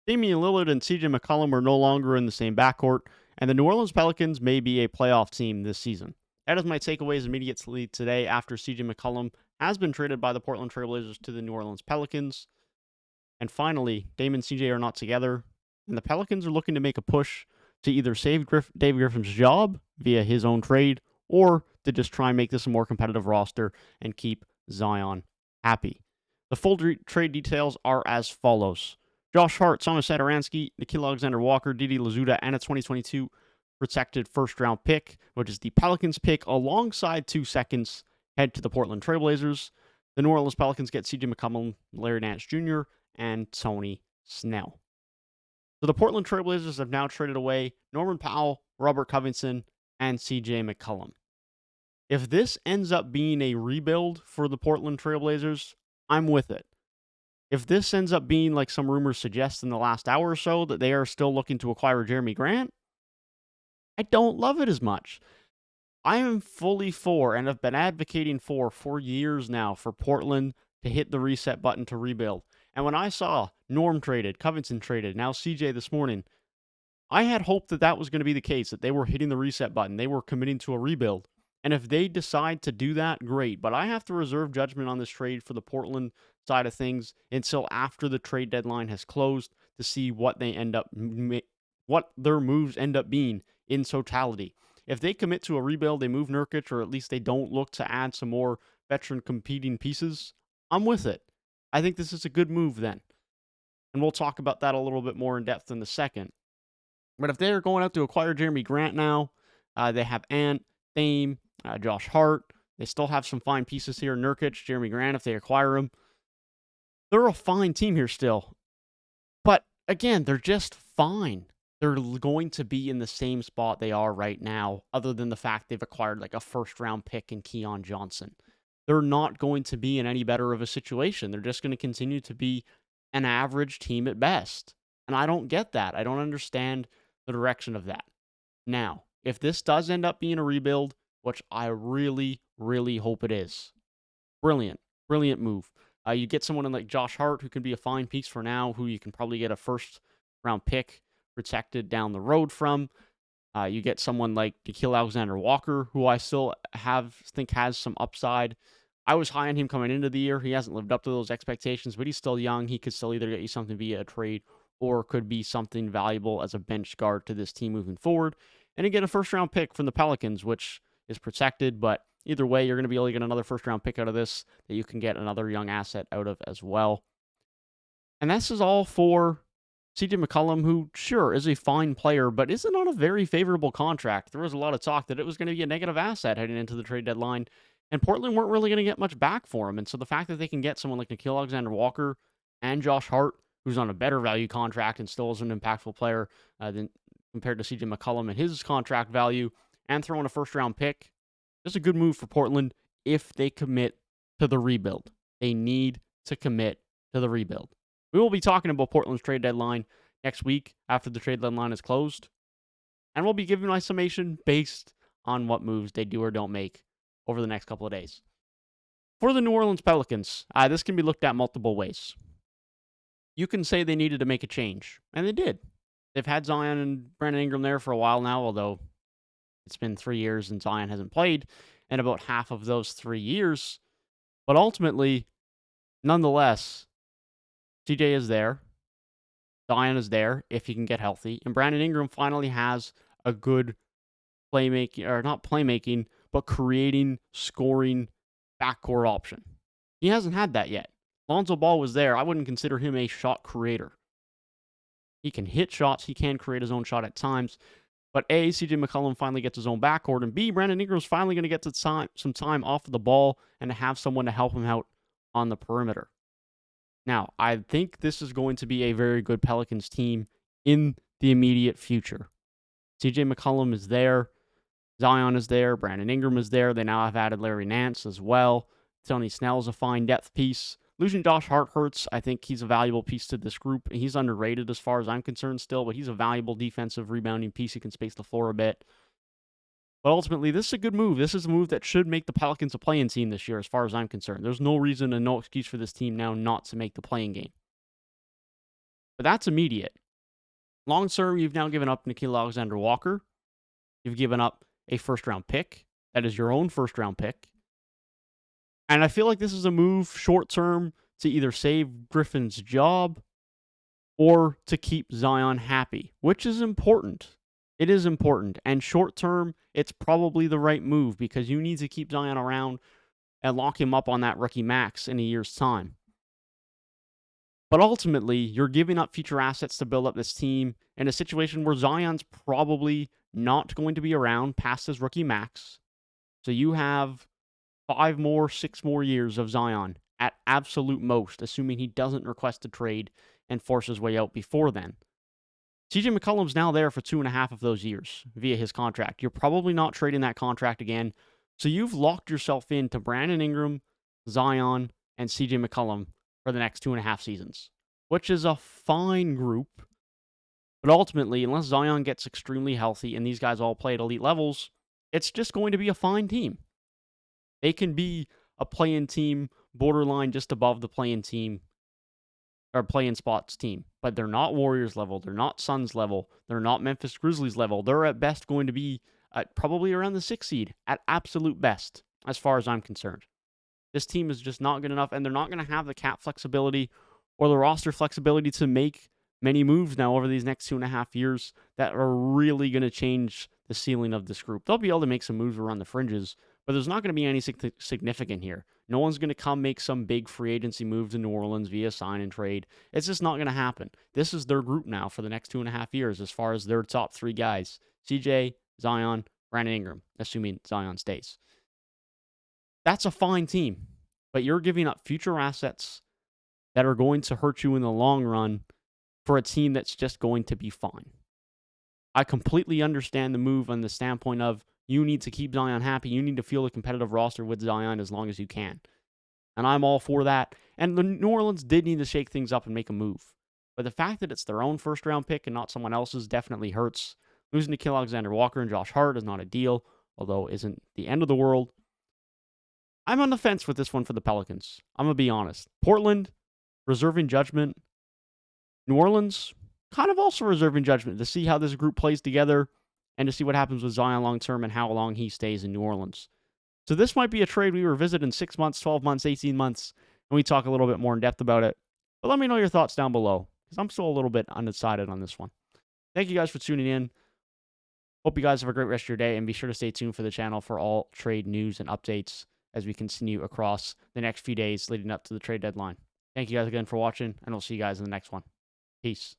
Damian Lillard and CJ McCollum are no longer in the same backcourt, and the New Orleans Pelicans may be a playoff team this season. That is my takeaways immediately today after CJ McCollum has been traded by the Portland Trailblazers to the New Orleans Pelicans. And finally, Dame and CJ are not together, and the Pelicans are looking to make a push to either save Dave Griffin's job via his own trade or to just try and make this a more competitive roster and keep Zion happy. The full trade details are as follows. Josh Hart, Tomas Satoransky, Nickeil Alexander-Walker, Didi Louzada, and a 2022 protected first-round pick, which is the Pelicans pick, alongside 2 seconds, head to the Portland Trailblazers. The New Orleans Pelicans get CJ McCollum, Larry Nance Jr., and Tony Snell. So the Portland Trailblazers have now traded away Norman Powell, Robert Covington, and CJ McCollum. If this ends up being a rebuild for the Portland Trailblazers, I'm with it. If this ends up being like some rumors suggest in the last hour or so that they are still looking to acquire Jeremy Grant, I don't love it as much. I am fully for and have been advocating for years now for Portland to hit the reset button to rebuild. And when I saw Norm traded, Covington traded, now CJ this morning, I had hoped that that was going to be the case, that they were hitting the reset button. They were committing to a rebuild. And if they decide to do that, great. But I have to reserve judgment on this trade for the Portland side of things until after the trade deadline has closed to see what they end up, what their moves end up being in totality. If they commit to a rebuild, they move Nurkic, or at least they don't look to add some more veteran competing pieces, I'm with it. I think this is a good move then. And we'll talk about that a little bit more in depth in a second. But if they're going out to acquire Jeremy Grant now, they have Ant, Dame, Josh Hart. They still have some fine pieces here. Nurkic, Jeremy Grant, if they acquire him. They're a fine team here still. But again, they're just fine. They're going to be in the same spot they are right now, other than the fact they've acquired like a first-round pick in Keon Johnson. They're not going to be in any better of a situation. They're just going to continue to be an average team at best. And I don't get that. I don't understand the direction of that. Now, if this does end up being a rebuild, which I really, really hope it is, brilliant move. You get someone like Josh Hart, who can be a fine piece for now, who you can probably get a first-round pick protected down the road from. You get someone like Nickeil Alexander-Walker, who I still think has some upside. I was high on him coming into the year. He hasn't lived up to those expectations, but he's still young. He could still either get you something via a trade or could be something valuable as a bench guard to this team moving forward. And again, a first-round pick from the Pelicans, which is protected, but either way, you're going to be able to get another first-round pick out of this that you can get another young asset out of as well. And this is all for CJ McCollum, who, sure, is a fine player, but isn't on a very favorable contract. There was a lot of talk that it was going to be a negative asset heading into the trade deadline, and Portland weren't really going to get much back for him. And so the fact that they can get someone like Nickeil Alexander-Walker and Josh Hart, who's on a better value contract and still is an impactful player than compared to CJ McCollum and his contract value, and throw in a first-round pick, just a good move for Portland if they commit to the rebuild. They need to commit to the rebuild. We will be talking about Portland's trade deadline next week after the trade deadline is closed. And we'll be giving my summation based on what moves they do or don't make over the next couple of days. For the New Orleans Pelicans, this can be looked at multiple ways. You can say they needed to make a change, and they did. They've had Zion and Brandon Ingram there for a while now, although it's been 3 years and Zion hasn't played in about half of those 3 years. But ultimately, nonetheless, CJ is there. Zion is there if he can get healthy. And Brandon Ingram finally has a good playmaking, or not playmaking, but creating, scoring backcourt option. He hasn't had that yet. Lonzo Ball was there. I wouldn't consider him a shot creator. He can hit shots. He can create his own shot at times. But A, CJ McCollum finally gets his own backcourt. And B, Brandon Ingram's finally going to get some time off of the ball and to have someone to help him out on the perimeter. Now, I think this is going to be a very good Pelicans team in the immediate future. CJ McCollum is there. Zion is there. Brandon Ingram is there. They now have added Larry Nance as well. Tony Snell is a fine depth piece. Losing Josh Hart hurts. I think he's a valuable piece to this group. He's underrated as far as I'm concerned still, but he's a valuable defensive rebounding piece. He can space the floor a bit. But ultimately, this is a good move. This is a move that should make the Pelicans a play-in team this year, as far as I'm concerned. There's no reason and no excuse for this team now not to make the play-in game. But that's immediate. Long term, you've now given up Nickeil Walker-Alexander. You've given up a first-round pick. That is your own first-round pick. And I feel like this is a move short term to either save Griffin's job or to keep Zion happy, which is important. It is important. And short term, it's probably the right move because you need to keep Zion around and lock him up on that rookie max in a year's time. But ultimately, you're giving up future assets to build up this team in a situation where Zion's probably not going to be around past his rookie max. So you have 5 more, 6 more years of Zion at absolute most, assuming he doesn't request a trade and force his way out before then. CJ McCollum's now there for 2.5 of those years via his contract. You're probably not trading that contract again. So you've locked yourself into Brandon Ingram, Zion, and CJ McCollum for the next 2.5 seasons, which is a fine group. But ultimately, unless Zion gets extremely healthy and these guys all play at elite levels, it's just going to be a fine team. They can be a play-in team, borderline just above the play-in team, or play-in spots team. But they're not Warriors level. They're not Suns level. They're not Memphis Grizzlies level. They're at best going to be probably around the 6th seed at absolute best, as far as I'm concerned. This team is just not good enough, and they're not going to have the cap flexibility or the roster flexibility to make many moves now over these next 2.5 years that are really going to change the ceiling of this group. They'll be able to make some moves around the fringes, but there's not going to be any significant here. No one's going to come make some big free agency move to New Orleans via sign and trade. It's just not going to happen. This is their group now for the next 2.5 years as far as their top 3 guys. CJ, Zion, Brandon Ingram, assuming Zion stays. That's a fine team, but you're giving up future assets that are going to hurt you in the long run for a team that's just going to be fine. I completely understand the move on the standpoint of you need to keep Zion happy. You need to field a competitive roster with Zion as long as you can. And I'm all for that. And the New Orleans did need to shake things up and make a move. But the fact that it's their own first-round pick and not someone else's definitely hurts. Losing Nickeil Walker-Alexander and Josh Hart is not a deal, although it isn't the end of the world. I'm on the fence with this one for the Pelicans. I'm going to be honest. Portland, reserving judgment. New Orleans, kind of also reserving judgment to see how this group plays together and to see what happens with Zion long-term and how long he stays in New Orleans. So this might be a trade we revisit in 6 months, 12 months, 18 months, and we talk a little bit more in depth about it. But let me know your thoughts down below, because I'm still a little bit undecided on this one. Thank you guys for tuning in. Hope you guys have a great rest of your day, and be sure to stay tuned for the channel for all trade news and updates as we continue across the next few days leading up to the trade deadline. Thank you guys again for watching, and I'll see you guys in the next one. Peace.